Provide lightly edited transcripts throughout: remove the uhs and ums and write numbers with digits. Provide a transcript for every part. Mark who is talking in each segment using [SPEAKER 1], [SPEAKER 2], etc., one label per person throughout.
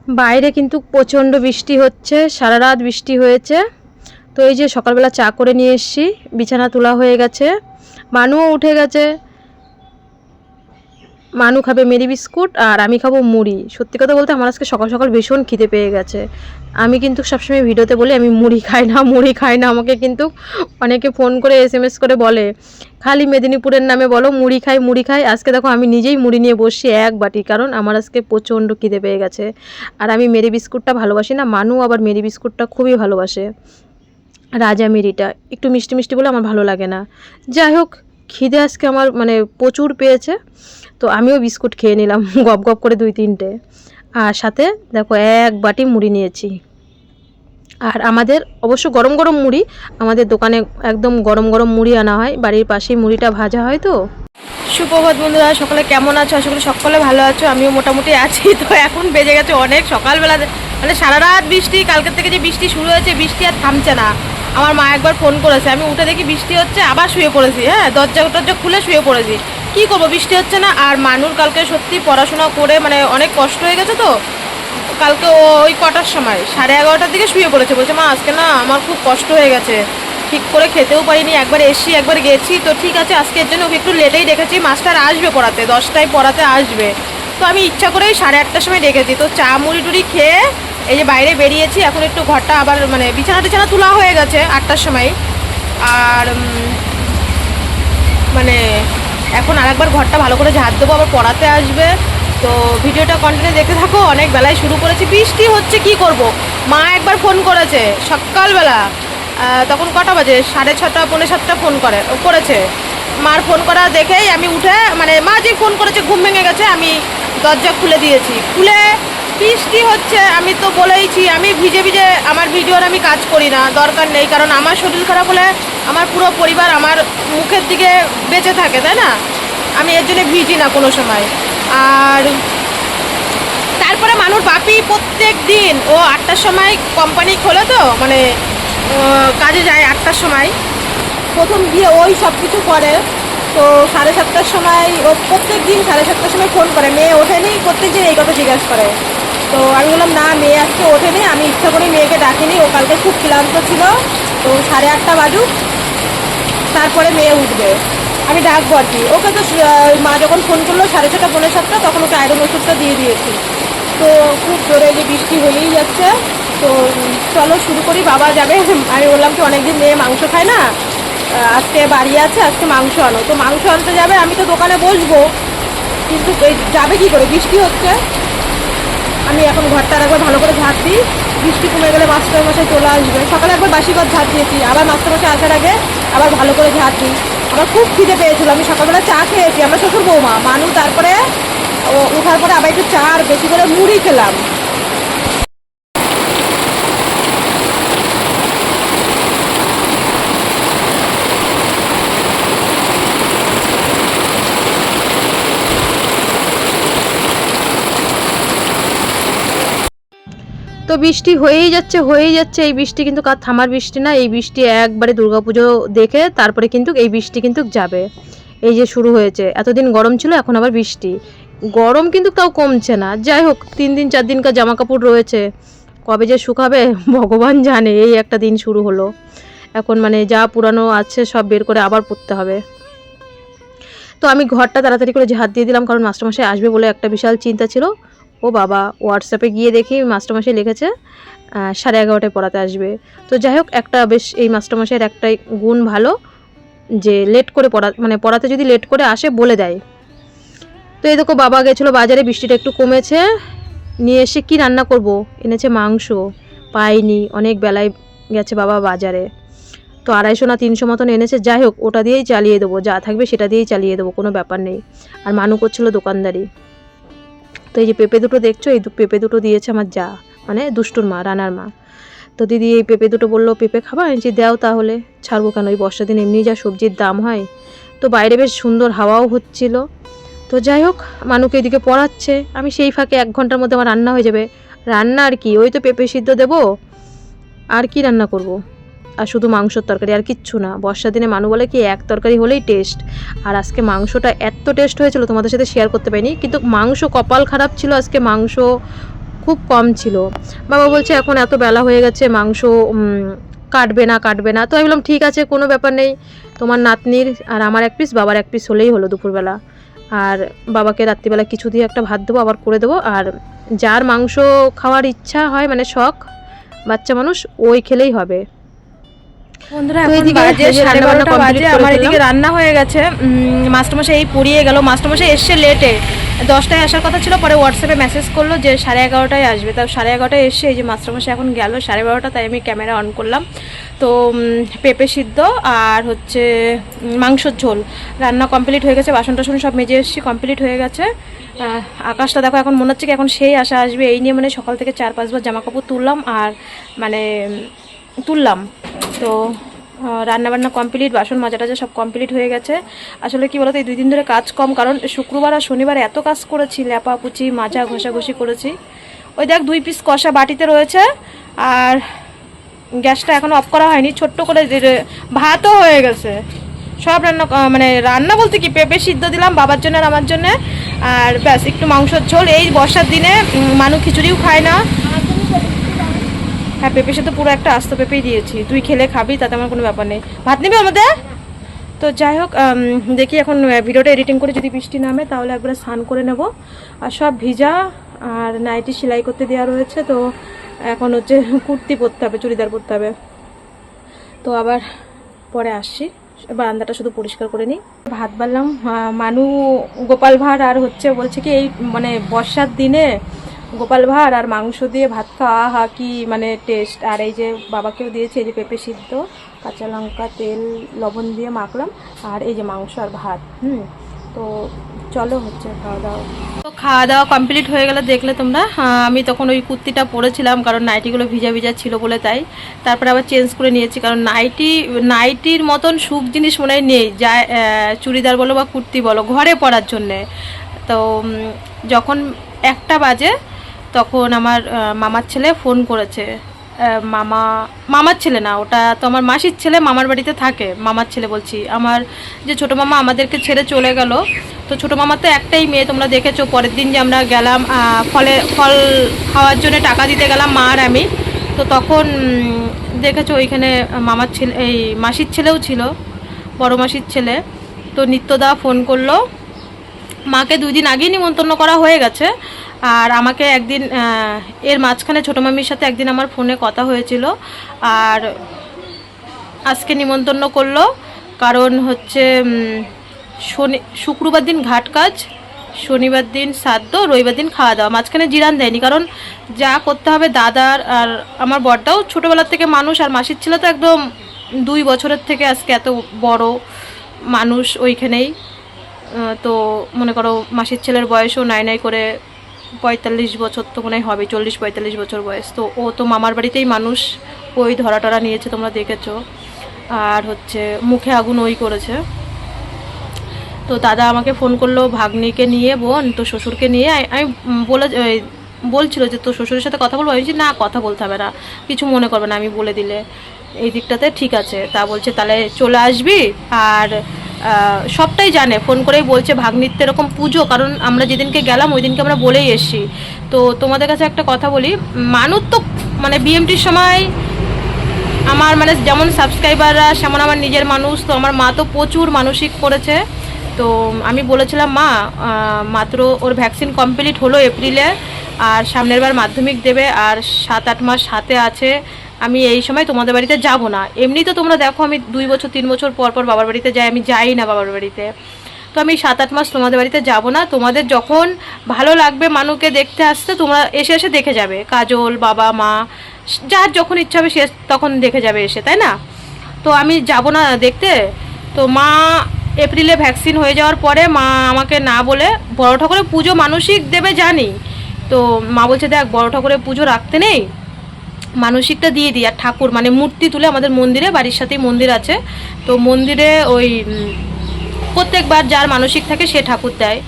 [SPEAKER 1] বাইরে কিন্তু প্রচণ্ড বৃষ্টি হচ্ছে, সারা রাত বৃষ্টি হয়েছে। তো এই যে সকালবেলা চা করে নিয়ে এসেছি, বিছানা তোলা হয়ে গেছে, মানুও উঠে গেছে। মানু খাবে মেরি বিস্কুট আর আমি খাবো মুড়ি। সত্যি কথা বলতে আমার আজকে সকাল সকাল ভীষণ খিদে পেয়ে গেছে। আমি কিন্তু সবসময় ভিডিওতে বলি আমি মুড়ি খাই না, মুড়ি খাই না। আমাকে কিন্তু অনেকে ফোন করে SMS করে বলে খালি মেদিনীপুরের নামে বলো মুড়ি খাই মুড়ি খাই। আজকে দেখো আমি নিজেই মুড়ি নিয়ে বসছি এক বাটি, কারণ আমার আজকে প্রচণ্ড খিদে পেয়ে গেছে। আর আমি মেরি বিস্কুটটা ভালোবাসি না, মানু আবার মেরি বিস্কুটটা খুবই ভালোবাসে। রাজা মেরিটা একটু মিষ্টি মিষ্টি বলে আমার ভালো লাগে না। যাই হোক, খিদে আজকে আমার মানে প্রচুর পেয়েছে, তো আমিও বিস্কুট খেয়ে নিলাম গপ গপ করে 2-3টে। আর সাথে দেখো এক বাটি মুড়ি নিয়েছি। আর আমাদের অবশ্য গরম গরম মুড়ি, আমাদের দোকানে একদম গরম গরম মুড়ি আনা হয়, বাড়ির পাশেই মুড়িটা ভাজা হয়। তো সুপ্রভাত বন্ধুরা, সকলে কেমন আছো? আশা করি সকলে ভালো আছো, আমিও মোটামুটি আছি। তো এখন বেজে গেছে অনেক সকালবেলা, মানে সারা রাত বৃষ্টি, কালকের থেকে যে বৃষ্টি শুরু হয়েছে, বৃষ্টি আর থামছে না। আমার মা একবার ফোন করেছে, আমি উঠে দেখি বৃষ্টি হচ্ছে, আবার শুয়ে পড়েছি। হ্যাঁ, দরজা খুলে শুয়ে পড়েছি। কি করবো, বৃষ্টি হচ্ছে না। আর মানুর কালকে সত্যি পড়াশোনা করে মানে অনেক কষ্ট হয়ে গেছে। তো কালকে ওই কটার সময় 11:30টার দিকে শুয়ে পড়েছে, বলছে মা আজকে না আমার খুব কষ্ট হয়ে গেছে, ঠিক করে খেতেও পারিনি, একবার এসছি একবার গেছি। তো ঠিক আছে, আজকের জন্য ওকে একটু লেটেই রেখেছি, মাস্টার আসবে পড়াতে, 10টায় পড়াতে আসবে। তো আমি ইচ্ছা করেই 8:30টার সময় রেখেছি। তো চা মুড়ি টুড়ি খেয়ে এই যে বাইরে বেরিয়েছি, এখন একটু ঘরটা আবার মানে বিছানা তোলা হয়ে গেছে 8টার সময়। আর মানে এখন আরেকবার ঘরটা ভালো করে ঝাড় দেবো, আবার পড়াতে আসবে। তো ভিডিওটা কন্টিনিউ দেখতে থাকো। অনেক বেলায় শুরু করেছি, বৃষ্টি হচ্ছে, কি করব। মা একবার ফোন করেছে সকালবেলা, তখন কটা বাজে, 6:30 6:45 ফোন করেছে। মার ফোন করা দেখেই আমি উঠে, মানে মা যে ফোন করেছে ঘুম ভেঙে গেছে, আমি দরজা খুলে দিয়েছি। খুলে বৃষ্টি হচ্ছে, আমি তো বলেইছি আমি ভিজে ভিজে আমার ভিডিওর আমি কাজ করি না, দরকার নেই। কারণ আমার শরীর খারাপ হলে আমার পুরো পরিবার আমার মুখের দিকে বেঁচে থাকে, তাই না? আমি এর জন্য ভিজি না কোনো সময়। আর তারপরে মানুষ বাপি প্রত্যেক দিন ও 8টার সময় কোম্পানি খোলে, তো মানে কাজে যায় 8টার সময়, প্রথম গিয়ে ওই সব কিছু করে। তো 7:30টার সময় ও প্রত্যেক দিন 7:30টার সময় ফোন করে, মেয়ে ওঠেনি, প্রত্যেক দিন এই কথা জিজ্ঞাসা করে। তো আমি বললাম না, মেয়ে আজকে ওঠেনি, আমি ইচ্ছা করে মেয়েকে ডাকিনি, ও কালকে খুব ক্লান্ত ছিল। তো 8:30 বাজুক, তারপরে মেয়ে উঠবে, আমি ডাকবো আর কি ওকে। তো মা যখন ফোন করলো 6:30 7:45, তখন ওকে আয়রন ওষুধটা দিয়ে দিয়েছি। তো খুব জোরে যে বৃষ্টি হয়েই যাচ্ছে। তো চলো শুরু করি, বাবা যাবে। আমি বললাম কি অনেকদিন মেয়ে মাংস খায় না, আজকে বাড়ি আছে, আজকে মাংস আনো। তো মাংস আনতে যাবে, আমি তো দোকানে বসবো, কিন্তু যাবে কি করে, বৃষ্টি হচ্ছে। আমি এখন ঘরটা একবার ভালো করে ঝাড় দিই, বৃষ্টি কমে গেলে মাস্টারমশাই চলে আসবে। সকালে একবার বাসি ঘর ঝাড় দিয়েছি, আবার মাস্টারমশাই আসার আগে আবার ভালো করে ঝাড় দিই। আমার খুব খিদে পেয়েছিল, আমি সকালবেলা চা খেয়েছি, আমরা শ্বশুর বৌমা মানু, তারপরে ওঠার পরে আবার একটু চা আর বেশি করে মুড়ি খেলাম। তো বৃষ্টি হয়েই যাচ্ছে। এই বৃষ্টি কিন্তু কার থামার বৃষ্টি না, এই বৃষ্টি একবারে দুর্গাপুজো দেখে তারপরে কিন্তু এই বৃষ্টি কিন্তু যাবে। এই যে শুরু হয়েছে, এতদিন গরম ছিল, এখন আবার বৃষ্টি। গরম কিন্তু তাও কমছে না। যাই হোক, 3 দিন 4 দিনকার জামা কাপড় রয়েছে, কবে যে শুকাবে ভগবান জানে। এই একটা দিন শুরু হলো, এখন মানে যা পুরানো আছে সব বের করে আবার পরতে হবে। তো আমি ঘরটা তাড়াতাড়ি করে ঝাড় দিয়ে দিলাম, কারণ মাস্টারমশাই আসবে বলে একটা বিশাল চিন্তা ছিল। ও বাবা, হোয়াটসঅ্যাপে গিয়ে দেখি মাস্টারমশাই লিখেছে 11:30টায় পড়াতে আসবে। তো যাই হোক, একটা বেশ এই মাস্টারমশাইয়ের একটাই গুণ ভালো, যে লেট করে মানে পড়াতে যদি লেট করে আসে বলে দেয়। তো এই দেখো বাবা গেছিলো বাজারে, বৃষ্টিটা একটু কমেছে, নিয়ে এসে কি রান্না করব, এনেছে মাংস, পাইনি, অনেক বেলায় গেছে বাবা বাজারে। তো 250 না 300 মতন এনেছে। যাই হোক, ওটা দিয়েই চালিয়ে দেবো, যা থাকবে সেটা দিয়েই চালিয়ে দেবো, কোনো ব্যাপার নেই। আর মানু করছিল দোকানদারি। তো এই যে পেঁপে দুটো দেখছো, এই পেঁপে দুটো দিয়েছে আমার যা, মানে দুষ্টুর মা, রানার মা। তো দিদি এই পেঁপে দুটো বললো পেঁপে খাবা, এনেছি দাও তাহলে, ছাড়বো কেন, এই বর্ষা দিন এমনি যা সবজির দাম হয়। তো বাইরে বেশ সুন্দর হাওয়াও হচ্ছিল। তো যাই হোক, মানুকে এদিকে পড়াচ্ছে, আমি সেই ফাঁকে 1 ঘন্টার মধ্যে আমার রান্না হয়ে যাবে। রান্না আর কি, ওই তো পেঁপে সিদ্ধ দেবো, আর কি রান্না করব। আর শুধু মাংসর তরকারি, আর কিচ্ছু না। বর্ষার দিনে মানু বলে কি এক তরকারি হলেই টেস্ট। আর আজকে মাংসটা এত টেস্ট হয়েছিল, তোমাদের সাথে শেয়ার করতে পারিনি, কিন্তু মাংস কপাল খারাপ ছিল, আজকে মাংস খুব কম ছিল। বাবা বলছে এখন এত বেলা হয়ে গেছে, মাংস কাটবে না। তো আমি বললাম ঠিক আছে, কোনো ব্যাপার নেই, তোমার নাতনির আর আমার এক পিস, বাবার এক পিস হলেই হলো দুপুরবেলা। আর বাবাকে রাত্রিবেলা কিছু দিয়ে একটা ভাত দেবো, আবার করে দেবো। আর যার মাংস খাওয়ার ইচ্ছা হয়, মানে শখ, বাচ্চা মানুষ, ওই খেলেই হবে।
[SPEAKER 2] বন্ধুরা এখন বাজে 12:30 বাজে, আমার এদিকে রান্না হয়ে গেছে। মাস্টারমশাই এই পড়িয়ে গেল। মাস্টারমশাই এসছে লেটে, 10টায় আসার কথা ছিল, পরে হোয়াটসঅ্যাপে মেসেজ করলো যে 11:30টায় আসবে। তার 11:30টায় এসছে, এই যে মাস্টারমশাই এখন গেল 12:30, তাই আমি ক্যামেরা অন করলাম। তো পেঁপে সিদ্ধ আর হচ্ছে মাংসর ঝোল রান্না কমপ্লিট হয়ে গেছে, বাসন টাসন সব মেজে এসেছি, কমপ্লিট হয়ে গেছে। আকাশটা দেখো, এখন মনে হচ্ছে কি এখন সেই আশা আসবে, এই নিয়ে মানে সকাল থেকে 4-5 বার জামা কাপড় তুললাম, আর মানে তুললাম। তো রান্নাবান্না কমপ্লিট, বাসন মাজা টাজা সব কমপ্লিট হয়ে গেছে। আসলে কি বলতো, এই 2 দিন ধরে কাজ কম, কারণ শুক্রবার আর শনিবার এত কাজ করেছি, লেপাপুচি মাজা ঘষাঘষি করেছি। ওই দেখ 2 পিস কষা বাটিতে রয়েছে, আর গ্যাসটা এখনও অফ করা হয়নি। ছোট্ট করে ভাতও হয়ে গেছে। সব রান্না মানে রান্না বলতে কি, পেঁপে সিদ্ধ দিলাম বাবার জন্য আর আমার জন্য, আর ব্যাস একটু মাংসের ঝোল। এই বর্ষার দিনে মানুষ খিচুড়িও খায় না। হ্যাঁ, পেঁপে সাথে পুরো একটা আস্ত পেঁপেই দিয়েছি, তুই খেলে খাবি, তাতে আমার কোনো ব্যাপার নেই। ভাত নিবি আমাদের? তো যাই হোক, দেখি এখন ভিডিওটা এডিটিং করে যদি বৃষ্টি নামে তাহলে একবার স্নান করে নেব। আর সব ভিজা, আর নাইটি সেলাই করতে দেওয়া রয়েছে। তো এখন হচ্ছে কুর্তি পরতে হবে, চুড়িদার পরতে হবে। তো আবার পরে আসছি, বারান্দাটা শুধু পরিষ্কার করে নিই। ভাত বাড়লাম, মানু গোপাল ভাঁড় আর হচ্ছে বলছে কি এই মানে বর্ষার দিনে গোপাল ভাঁড় আর মাংস দিয়ে ভাত খাওয়া, হা কি মানে টেস্ট। আর এই যে বাবাকেও দিয়েছি, এই যে পেঁপে সিদ্ধ, কাঁচা লঙ্কা তেল লবণ দিয়ে মাখলাম, আর এই যে মাংস আর ভাত। তো চলো হচ্ছে খাওয়া দাওয়া। তো খাওয়া দাওয়া কমপ্লিট হয়ে গেলে দেখলে তোমরা, আমি তখন ওই কুর্তিটা পরেছিলাম কারণ নাইটিগুলো ভিজা ভিজা ছিল বলে, তাই তারপরে আবার চেঞ্জ করে নিয়েছি, কারণ নাইটির মতন সুখ জিনিস মনে হয় নেই, যা চুড়িদার বলো বা কুর্তি বলো ঘরে পরার জন্যে। তো যখন 1টা বাজে, তখন আমার মামার ছেলে ফোন করেছে। মামার ছেলে না, ওটা তো আমার মাসির ছেলে, মামার বাড়িতে থাকে। মামার ছেলে বলছি, আমার যে ছোটো মামা আমাদেরকে ছেড়ে চলে গেল। তো ছোটো মামার তো একটাই মেয়ে, তোমরা দেখেছো পরের দিন যে আমরা গেলাম ফল খাওয়ার জন্য টাকা দিতে গেলাম মা আর আমি। তো তখন দেখেছো ওইখানে মামার ছেলে, এই মাসির ছেলেও ছিল, বড় মাসির ছেলে। তো নিত্যদা ফোন করলো, মাকে 2 দিন আগেই নিমন্ত্রণ করা হয়ে গেছে। আর আমাকে একদিন, এর মাঝখানে ছোটো মামির সাথে একদিন আমার ফোনে কথা হয়েছিল, আর আজকে নিমন্ত্রণ করলো। কারণ হচ্ছে শুক্রবার দিন ঘাট কাজ, শনিবার দিন শ্রাদ্ধ, রবিবার দিন খাওয়া দাওয়া, মাঝখানে জিরান দেয়নি। কারণ যা করতে হবে দাদার, আর আমার বড়টাও ছোটোবেলার থেকে মানুষ, আর মাসির ছেলে তো একদম 2 বছরের থেকে আজকে এত বড় মানুষ ওইখানেই। তো মনে করো মাসির ছেলের বয়সও নাই করে 45 বছর তো মনে হবে, 40-45 বছর বয়স। তো ও তো মামার বাড়িতেই মানুষ, ওই ধরা টরা নিয়েছে, তোমরা দেখেছো। আর হচ্ছে মুখে আগুন ওই করেছে। তো দাদা আমাকে ফোন করলো, ভাগ্নিকে নিয়ে, বোন তো শ্বশুরকে নিয়ে। আমি বলছিল যে তো শ্বশুরের সাথে কথা বলবো। আমি বলছি না, কথা বলতে হবে না, কিছু মনে করবে না, আমি বলে দিলে এই দিকটাতে ঠিক আছে। তা বলছে তাহলে চলে আসবি। আর সবটাই জানে, ফোন করেই বলছে ভাগ্নিতে এরকম পুজো, কারণ আমরা যেদিনকে গেলাম ওই দিনকে আমরা বলেই এসছি। তো তোমাদের কাছে একটা কথা বলি, মানুষ তো মানে বিএমটির সময় আমার মানে যেমন সাবস্ক্রাইবাররা সেমন আমার নিজের মানুষ। তো আমার মা তো প্রচুর মানসিক করেছে। তো আমি বলেছিলাম মা, মাত্র ওর ভ্যাকসিন কমপ্লিট হলো এপ্রিলে, আর সামনের বার মাধ্যমিক দেবে, আর 7-8 মাস হাতে আছে। আমি এই সময় তোমাদের বাড়িতে যাব না। এমনি তো তোমরা দেখো আমি 2 বছর 3 বছর পর পর বাবার বাড়িতে যাই, আমি যাই না বাবার বাড়িতে। তো আমি 7-8 মাস তোমাদের বাড়িতে যাব না। তোমাদের যখন ভালো লাগবে মানুকে দেখতে আসতে, তোমরা এসে এসে দেখে যাবে, কাজল, বাবা, মা, যার যখন ইচ্ছা হবে সে তখন দেখে যাবে এসে, তাই না? তো আমি যাব না দেখতে। তো মা এপ্রিলে ভ্যাকসিন হয়ে যাওয়ার পরে মা আমাকে না বলে, বড় ঠাকুরের পুজো মানসিক দেবে জানি, তো মা বলছে দেখ বড় ঠাকুরের পুজো রাখতে নেই, মানসিকটা দিয়ে দিই। আর ঠাকুর মানে মূর্তি তুলে আমাদের মন্দিরে, বাড়ির সাথেই মন্দির আছে, তো মন্দিরে ওই প্রত্যেকবার যার মানসিক থাকে সে ঠাকুর দেয়।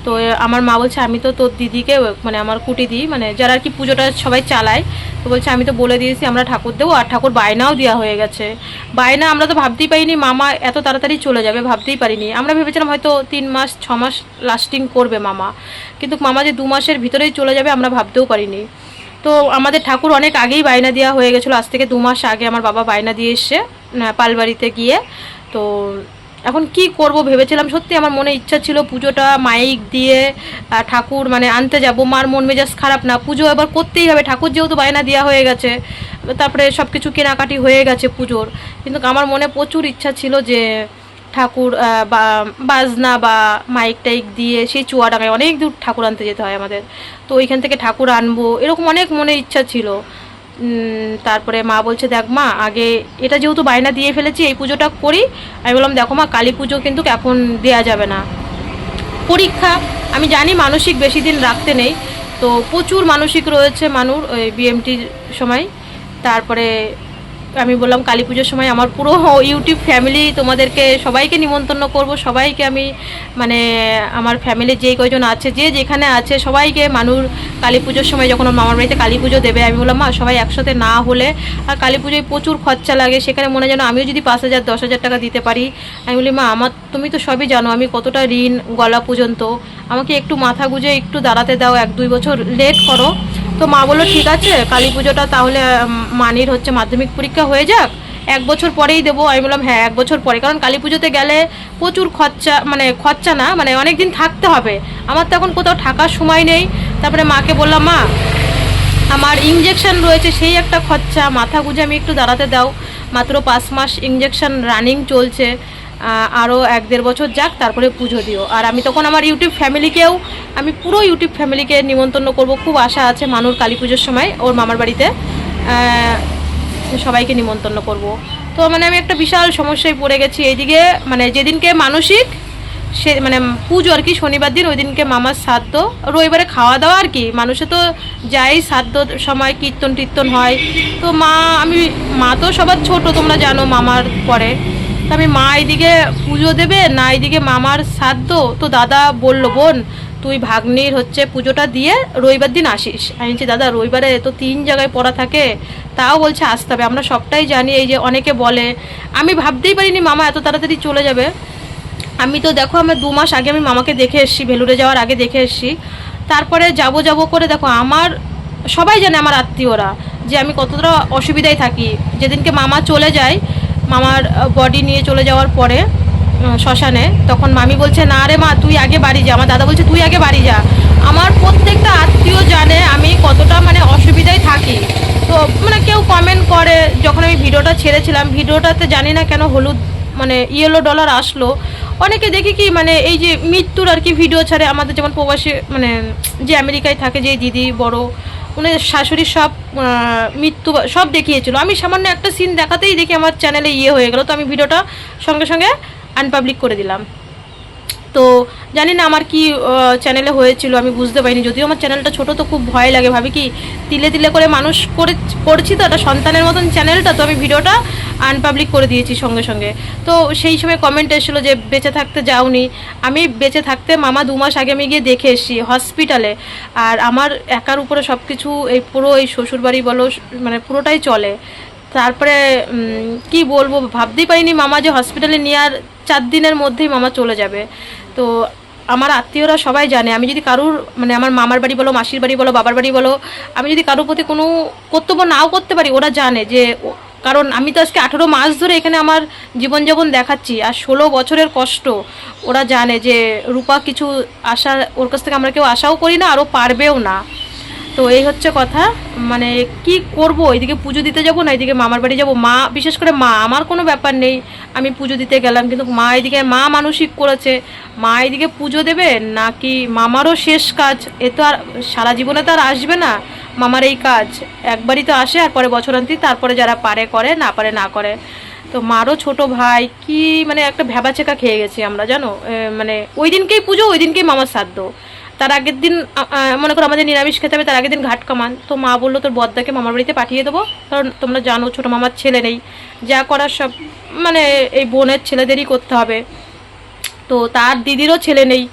[SPEAKER 2] তো আমার মা বলছে আমি তো তোর দিদিকে মানে আমার কুটি দিই, মানে যারা আর কি পুজোটা সবাই চালায়, তো বলছে আমি তো বলে দিয়েছি আমরা ঠাকুর দেবো। আর ঠাকুর বায়নাও দেওয়া হয়ে গেছে। বায়না আমরা তো ভাবতেই পারিনি মামা এত তাড়াতাড়ি চলে যাবে, ভাবতেই পারিনি। আমরা ভেবেছিলাম হয়তো 3 মাস 6 মাস লাস্টিং করবে মামা, কিন্তু মামা যে 2 মাসের ভিতরেই চলে যাবে আমরা ভাবতেও পারিনি। তো আমাদের ঠাকুর অনেক আগেই বায়না দেওয়া হয়ে গেছিলো, আজ থেকে 2 মাস আগে আমার বাবা বায়না দিয়ে এসছে পালবাড়িতে গিয়ে। তো এখন কি করব ভেবেছিলাম, সত্যি আমার মনে ইচ্ছা ছিল পুজোটা মাইক দিয়ে ঠাকুর মানে আনতে যাব। মার মন মেজাজ খারাপ না, পুজো এবার করতেই হবে, ঠাকুর যেহেতু বায়না দেওয়া হয়ে গেছে, তারপরে সব কিছু কেনাকাটি হয়ে গেছে পুজোর। কিন্তু আমার মনে প্রচুর ইচ্ছা ছিল যে ঠাকুর বাজনা বা মাইক টাইক দিয়ে সেই চুয়াডাঙ্গায় অনেক দূর ঠাকুর আনতে যেতে হয় আমাদের, তো ওইখান থেকে ঠাকুর আনবো এরকম অনেক মনে ইচ্ছা ছিল। তারপরে মা বলছে দেখ মা, আগে এটা যেহেতু বায়না দিয়ে ফেলেছি এই পুজোটা করি। আমি বললাম দেখো মা, কালী পুজো কিন্তু এখন দেয়া যাবে না, পরীক্ষা। আমি জানি মানসিক বেশি দিন রাখতে নেই, তো প্রচুর মানসিক রয়েছে মানুর ওই বিএমটির সময়। তারপরে আমি বললাম কালী পুজোর সময় আমার পুরো ইউটিউব ফ্যামিলি তোমাদেরকে সবাইকে নিমন্ত্রণ করব, সবাইকে আমি মানে আমার ফ্যামিলি যেই কয়জন আছে যে যেখানে আছে সবাইকে মানুর কালী পুজোর সময় যখন ওর মামার বাড়িতে কালী পুজো দেবে, আমি বললাম মা সবাই একসাথে না হলে, আর কালী পুজোয় প্রচুর খরচা লাগে, সেখানে মনে যেন আমিও যদি 5,000 10,000 টাকা দিতে পারি। আমি বলি মা আমার তুমি তো সবই জানো আমি কতটা ঋণ গলা পর্যন্ত, আমাকে একটু মাথা গুঁজে একটু দাঁড়াতে দাও, 1-2 বছর লেট করো। তো মা বললো ঠিক আছে কালী পুজোটা তাহলে মানির হচ্ছে মাধ্যমিক পরীক্ষা হয়ে যাক, 1 বছর পরেই দেবো। আমি বললাম হ্যাঁ 1 বছর পরে, কারণ কালী পুজোতে গেলে প্রচুর খরচা, মানে খরচা না মানে অনেক দিন থাকতে হবে, আমার তো এখন কোথাও থাকার সময় নেই। তারপরে মাকে বললাম মা আমার ইঞ্জেকশন রয়েছে সেই একটা খরচা, মাথা গুঁজে আমি একটু দাঁড়াতে দাও, মাত্র 5 মাস ইঞ্জেকশন রানিং চলছে, আরও 1-1.5 বছর যাক তারপরে পুজো দিও। আর আমি তখন আমার ইউটিউব ফ্যামিলিকেও, আমি পুরো ইউটিউব ফ্যামিলিকে নিমন্ত্রণ করব, খুব আশা আছে মানুর কালী পুজোর সময় ওর মামার বাড়িতে সবাইকে নিমন্ত্রণ করব। তো মানে আমি একটা বিশাল সমস্যায় পড়ে গেছি এইদিকে, মানে যেদিনকে মানসিক সে মানে পুজো আর কি শনিবার দিন, ওই দিনকে মামার শ্রাদ্ধ, রবিবারে খাওয়া দাওয়া আর কি, মানুষে তো যাই শ্রাদ্ধ সময় কীর্তন টীর্তন হয়। তো মা তো সবার ছোট তোমরা জানো মামার পরে, তো আমি মা এইদিকে পুজো দেবে না এইদিকে মামার শ্রাদ্ধ। তো দাদা বলল বোন তুই ভাগ্নির হচ্ছে পুজোটা দিয়ে রবিবার দিন আসিস। আমি বলছি দাদা রবিবারে তো 3 জায়গায় পড়া থাকে, তাও বলছে আসতে হবে, আমরা সবটাই জানি, এই যে অনেকে বলে, আমি ভাবতেই পারিনি মামা এত তাড়াতাড়ি চলে যাবে। আমি তো দেখো আমার 2 মাস আগে আমি মামাকে দেখে এসেছি, ভেলুরে যাওয়ার আগে দেখে এসেছি। তারপরে যাব করে দেখো আমার সবাই জানে আমার আত্মীয়রা যে আমি কতটা অসুবিধায় থাকি। যেদিনকে মামা চলে যায়, মামার বডি নিয়ে চলে যাওয়ার পরে শ্মশানে, তখন মামি বলছে না রে মা তুই আগে বাড়ি যা, আমার দাদা বলছে তুই আগে বাড়ি যা। আমার প্রত্যেকটা আত্মীয় জানে আমি কতটা মানে অসুবিধায় থাকি। তো মানে কেউ কমেন্ট করে, যখন আমি ভিডিওটা ছেড়েছিলাম ভিডিওটাতে জানি না কেন হলুদ মানে ইয়েলো ডলার আসলো, অনেকে দেখি কি মানে এই যে মৃত্যুর আর কি ভিডিও ছাড়ে, আমাদের যেমন প্রবাসী মানে যে আমেরিকায় থাকে যে দিদি বড় উনি শাশুড়ির সব মৃত্যু সব দেখিয়েছিল, আমি সামান্য একটা সিন দেখাতেই দেখি আমার চ্যানেলে হয়ে গেল। তো আমি ভিডিওটা সঙ্গে সঙ্গে আনপাবলিক করে দিলাম। তো জানি না আমার কি চ্যানেলে হয়েছিল আমি বুঝতে পারিনি, যদিও আমার চ্যানেলটা ছোট, তো খুব ভয় লাগে, ভাবি কি তিলে তিলে করে মানুষ করছি তো একটা সন্তানের মতন চ্যানেলটা, তো আমি ভিডিওটা আনপাবলিক করে দিয়েছি সঙ্গে সঙ্গে। তো সেই সময় কমেন্ট এসেছিলো যে বেঁচে থাকতে যাওনি, আমি বেঁচে থাকতে মামা 2 মাস আগে আমি গিয়ে দেখে এসেছি হসপিটালে, আর আমার একার উপরে সব কিছু এই পুরো এই শ্বশুরবাড়ি বলো মানে পুরোটাই চলে। তারপরে কি বলবো, ভাবতেই পারিনি মামা যে হসপিটালে নেওয়ার 4 দিনের মধ্যেই মামা চলে যাবে। তো আমার আত্মীয়রা সবাই জানে আমি যদি কারুর মানে আমার মামার বাড়ি বলো, মাসির বাড়ি বলো, বাবার বাড়ি বলো, আমি যদি কারোর প্রতি কোনো কর্তব্য নাও করতে পারি, ওরা জানে যে, কারণ আমি তো আজকে 18 মাস ধরে এখানে আমার জীবনযাপন দেখাচ্ছি, আর 16 বছরের কষ্ট। ওরা জানে যে রূপা কিছু আশা ওর কাছ থেকে আমরা কেউ আশাও করি না, আরও পারবেও না। তো এই হচ্ছে কথা, মানে কি করব, এইদিকে পুজো দিতে যাব না এইদিকে মামার বাড়ি যাব। মা বিশেষ করে মা, আমার কোনো ব্যাপার নেই আমি পুজো দিতে গেলাম, কিন্তু মা এদিকে মা মানসিক করেছে, মা এদিকে পুজো দেবে নাকি মামারও শেষ কাজ, এ তো আর সারা জীবনে তো আর আসবে না মামার এই কাজ, একবারই তো আসে, আর পরে বছরান্তি, তারপরে যারা পারে করে না পারে না করে। তো মারও ছোট ভাই কি মানে একটা ভ্যাবাচেকা খেয়ে গেছি আমরা জানো, মানে ওই দিনকেই পুজো ওই দিনকেই মামার শ্রাদ্ধ, তার আগের দিন মনে করো আমাদের নিরামিষ খেতে হবে, তার আগের দিন ঘাট কামান। তো মা বললো তোর বদ্দাকে মামার বাড়িতে পাঠিয়ে দেবো, কারণ তোমরা জানো ছোটো মামার ছেলে নেই, যা করার সব মানে এই বোনের ছেলেদেরই করতে হবে। তো তার দিদিরও ছেলে নেই,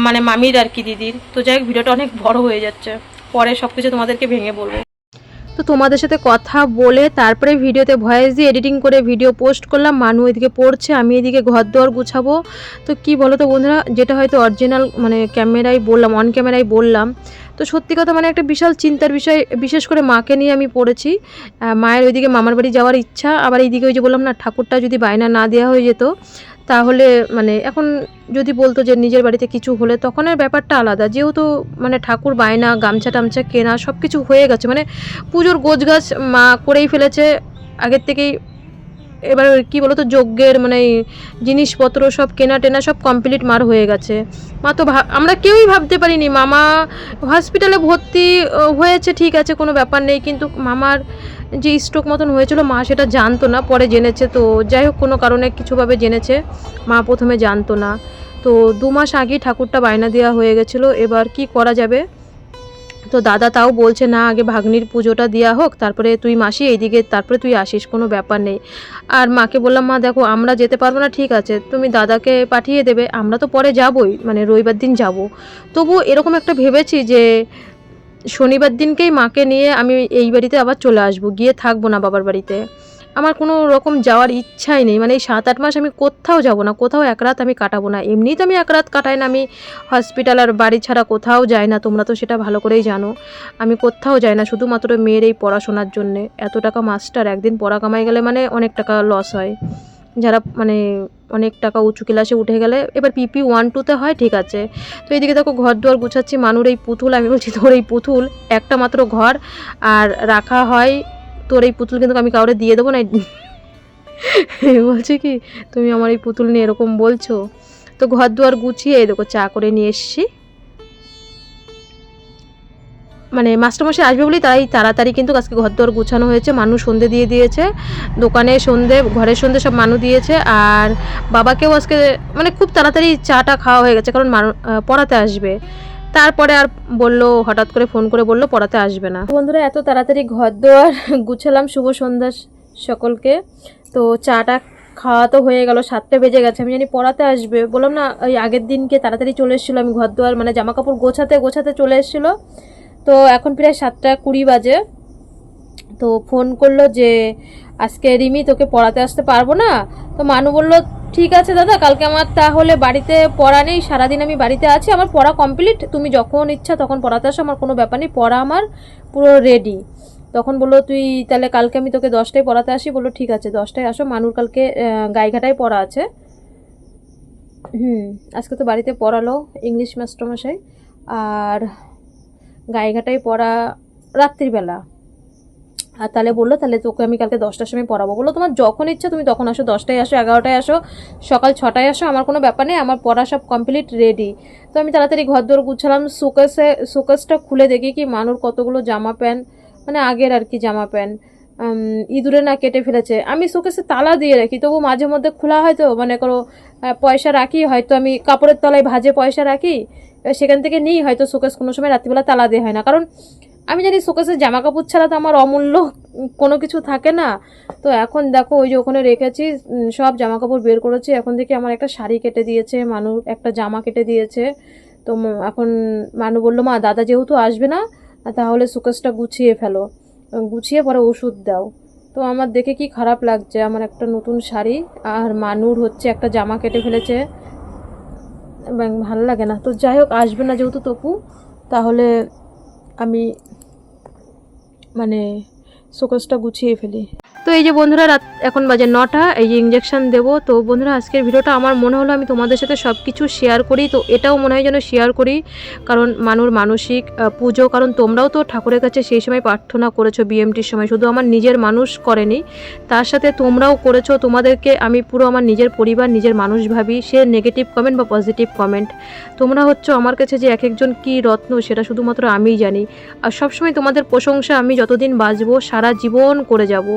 [SPEAKER 2] মানে মামির আর কি দিদির। তো যাই হোক ভিডিওটা অনেক বড় হয়ে যাচ্ছে, পরে সব কিছু তোমাদেরকে ভেঙে বলবো। তো তোমাদের সাথে কথা বলে তারপরে ভিডিওতে ভয়েস দিয়ে এডিটিং করে ভিডিও পোস্ট করলাম। মানু এদিকে পড়ছে, আমি এদিকে ঘর দোয়ার গুছাবো। তো কি বলো তো বন্ধুরা, যেটা হয়তো অরিজিনাল মানে ক্যামেরায় বললাম, অন ক্যামেরায় বললাম, তো সত্যি কথা মানে একটা বিশাল চিন্তার বিষয়, বিশেষ করে মাকে নিয়ে আমি পড়েছি। মায়ের ওইদিকে মামার বাড়ি যাওয়ার ইচ্ছা, আবার এইদিকে ওই যে বললাম না, ঠাকুরটা যদি বায়না না দেওয়া হয়ে যেত তাহলে মানে এখন যদি বলতো যে নিজের বাড়িতে কিছু হলে তখনের ব্যাপারটা আলাদা। যেহেতু মানে ঠাকুর বায়না, গামছা টামছা কেনা সব কিছু হয়ে গেছে, মানে পুজোর গোছগাছ মা করেই ফেলেছে আগের থেকেই। এবার কি বলতো, যজ্ঞের মানে জিনিসপত্র সব কেনা টেনা সব কমপ্লিট মার হয়ে গেছে। মা তো আমরা কেউই ভাবতে পারিনি, মামা হসপিটালে ভর্তি হয়েছে ঠিক আছে কোনো ব্যাপার নেই, কিন্তু মামার যে স্ট্রোক মতন হয়েছিল মা সেটা জানতো না, পরে জেনেছে। তো যাই হোক কোনো কারণে কিছুভাবে জেনেছে, মা প্রথমে জানতো না। তো 2 মাস আগেই ঠাকুরটা বায়না দেওয়া হয়ে গেছিলো, এবার কি করা যাবে। তো দাদা তাও বলছে না আগে ভাগ্নির পুজোটা দেওয়া হোক, তারপরে তুই মাসি এইদিকে তারপরে তুই আসিস, কোনো ব্যাপার নেই। আর মাকে বললাম মা দেখো আমরা যেতে পারবো না ঠিক আছে, তুমি দাদাকে পাঠিয়ে দেবে, আমরা তো পরে যাবই, মানে রবিবার দিন যাব। তবু এরকম একটা ভেবেছি যে শনিবার দিনকেই মাকে নিয়ে আমি এই বাড়িতে আবার চলে আসবো, গিয়ে থাকবো না বাবার বাড়িতে। আমার কোনো রকম যাওয়ার ইচ্ছাই নেই, মানে এই 7-8 মাস আমি কোথাও যাব না, কোথাও এক রাত আমি কাটাবো না। এমনিই তো আমি এক রাত কাটাই না, আমি হসপিটাল আর বাড়ি ছাড়া কোথাও যাই না, তোমরা তো সেটা ভালো করেই জানো। আমি কোথাও যাই না শুধুমাত্র মেয়ের এই পড়াশোনার জন্যে। এত টাকা মাস্টার, একদিন পড়া কামাই গেলে মানে অনেক টাকা লস হয়। যারা মানে অনেক টাকা উঁচু ক্লাসে উঠে গেলে, এবার PP 1-2তে হয় ঠিক আছে। তো এইদিকে দেখো ঘর দুয়ার গুছাচ্ছি, মানুর এই পুতুল, আমি বলছি তোর এই পুতুল একটা মাত্র ঘর আর রাখা হয়, তোর এই পুতুল কিন্তু আমি কাউরে দিয়ে দেবো না। বলছে কি তুমি আমার এই পুতুল নিয়ে এরকম বলছো। তো ঘর দুয়ার গুছিয়ে এই দেখো চা করে নিয়ে এসছি, মানে মাস্টারমশাই আসবে বলেই তাই তাড়াতাড়ি কিন্তু আজকে ঘর দুয়ার গুছানো হয়েছে। মানুষ সন্ধে দিয়ে দিয়েছে, দোকানে সন্ধে, ঘরের সন্ধে সব মানু দিয়েছে। আর বাবাকেও আজকে মানে খুব তাড়াতাড়ি চাটা খাওয়া হয়ে গেছে, কারণ পড়াতে আসবে। তারপরে আর বললো, হঠাৎ করে ফোন করে বললো পড়াতে আসবে না। বন্ধুরা এত তাড়াতাড়ি ঘর দুয়ার গুছালাম, শুভ সন্ধ্যা সকলকে। তো চাটা খাওয়া তো হয়ে গেল, 7টা বেজে গেছে, আমি জানি পড়াতে আসবে। বললাম না ওই আগের দিনকে তাড়াতাড়ি চলে এসেছিলো, আমি ঘর দুয়ার মানে জামা কাপড় গোছাতে গোছাতে চলে এসেছিলো। তো এখন প্রায় 7টা 20 বাজে। তো ফোন করলো যে আজকে রিমি তোকে পড়াতে আসতে পারবো না। তো মানু বললো ঠিক আছে দাদা, কালকে আমার তাহলে বাড়িতে পড়া নেই, সারাদিন আমি বাড়িতে আছি, আমার পড়া কমপ্লিট, তুমি যখন ইচ্ছা তখন পড়াতে আসো, আমার কোনো ব্যাপার নেই, পড়া আমার পুরো রেডি। তখন বললো তুই তাহলে কালকে আমি তোকে 10টায় পড়াতে আসি। বললো ঠিক আছে 10টায় আসো, মানুর কালকে গাইঘাটায় পড়া আছে। আজকে তো বাড়িতে পড়ালো ইংলিশ মাস্টারমশাই, আর গাইঘাটায় পড়া রাত্রিবেলা। আর তাহলে বললো তাহলে তোকে আমি কালকে 10টার সময় পড়াবো। বললো তোমার যখন ইচ্ছা তুমি তখন আসো, 10টায় আসো, 11টায় আসো, সকাল 6টায় আসো, আমার কোনো ব্যাপার নেই, আমার পড়া সব কমপ্লিট রেডি। তো আমি তাড়াতাড়ি ঘর দোর গুছালাম, শোকেসটা খুলে দেখি কি মানুর কতগুলো জামা প্যান্ট, মানে আগের আর কি জামা প্যান্ট ইঁদুরে না কেটে ফেলেছে। আমি শোকেসে তালা দিয়ে রাখি, তবু মাঝে মধ্যে খোলা হয়, তো মানে করো পয়সা রাখি, হয়তো আমি কাপড়ের তলায় ভাজে পয়সা রাখি, সেখান থেকে নিই, হয়তো শোকেস কোনো সময় রাত্রিবেলা তালা দিয়ে হয় না, কারণ আমি জানি শোকেসের জামা কাপড় ছাড়া তো আমার অমূল্য কোনো কিছু থাকে না। তো এখন দেখো ওই যে ওখানে রেখেছি সব জামা কাপড় বের করেছি। এখন থেকে আমার একটা শাড়ি কেটে দিয়েছে, মানুর একটা জামা কেটে দিয়েছে। তো এখন মানু বললো মা দাদা যেহেতু আসবে না তাহলে শোকেসটা গুছিয়ে ফেলো, গুছিয়ে পরে ওষুধ দাও। তো আমার দেখে কি খারাপ লাগছে, আমার একটা নতুন শাড়ি আর মানুর হচ্ছে একটা জামা কেটে ফেলেছে, ভালো লাগে না। তো যাই হোক আসবে না যেহেতু তপু, তাহলে আমি মানে শোকেসটা গুছিয়ে ফেলি। তো এই যে বন্ধুরা রাত এখন বাজে 9টা, এই যে ইঞ্জেকশন দেবো। তো বন্ধুরা আজকের ভিডিওটা আমার মনে হলো আমি তোমাদের সাথে সব কিছু শেয়ার করি, তো এটাও মনে হয় যেন শেয়ার করি, কারণ মানুর মানসিক পুজো, কারণ তোমরাও তো ঠাকুরের কাছে সেই সময় প্রার্থনা করেছো BMTর সময়, শুধু আমার নিজের মানুষ করেনি, তার সাথে তোমরাও করেছো। তোমাদেরকে আমি পুরো আমার নিজের পরিবার, নিজের মানুষ ভাবি, সে নেগেটিভ কমেন্ট বা পজিটিভ কমেন্ট। তোমরা হচ্ছে আমার কাছে যে এক একজন কী রত্ন সেটা শুধুমাত্র আমিই জানি। আর সবসময় তোমাদের প্রশংসা আমি যতদিন বাঁচবো সারা জীবন করে যাব।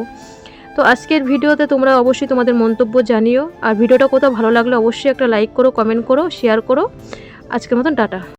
[SPEAKER 2] তো আজকের ভিডিওতে তোমরা অবশ্যই তোমাদের মন্তব্য জানিও, আর ভিডিওটা কোথাও ভালো লাগলে অবশ্যই একটা লাইক করো, কমেন্ট করো, শেয়ার করো। আজকের মতন টাটা।